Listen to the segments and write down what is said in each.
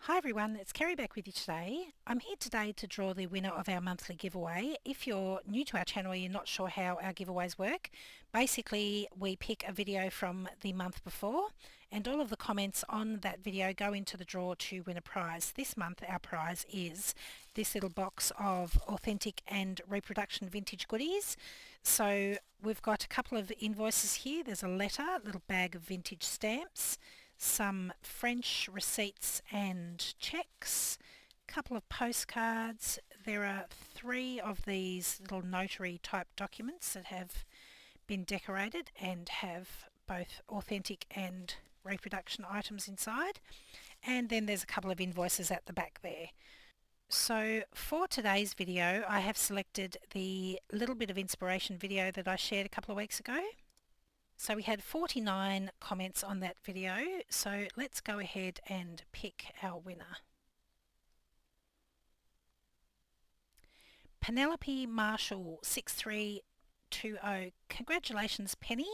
Hi everyone, it's Kerry back with you today. I'm here today to draw the winner of our monthly giveaway. If you're new to our channel and you're not sure how our giveaways work, basically we pick a video from the month before and all of the comments on that video go into the draw to win a prize. This month our prize is this little box of authentic and reproduction vintage goodies. So we've got a couple of invoices here. There's a letter, a little bag of vintage stamps, some French receipts and checks, a couple of postcards. There are 3 of these little notary type documents that have been decorated and have both authentic and reproduction items inside. And then there's a couple of invoices at the back there. So for today's video I have selected the little bit of inspiration video that I shared a couple of weeks ago. So we had 49 comments on that video, so let's go ahead and pick our winner. Penelope Marshall 6320. Congratulations, Penny.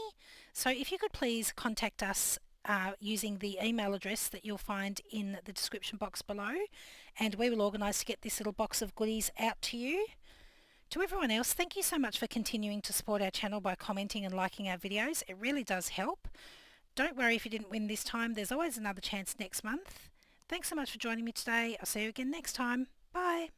So if you could please contact us using the email address that you'll find in the description box below, and we will organise to get this little box of goodies out to you. To everyone else, thank you so much for continuing to support our channel by commenting and liking our videos. It really does help. Don't worry if you didn't win this time. There's always another chance next month. Thanks so much for joining me today. I'll see you again next time. Bye.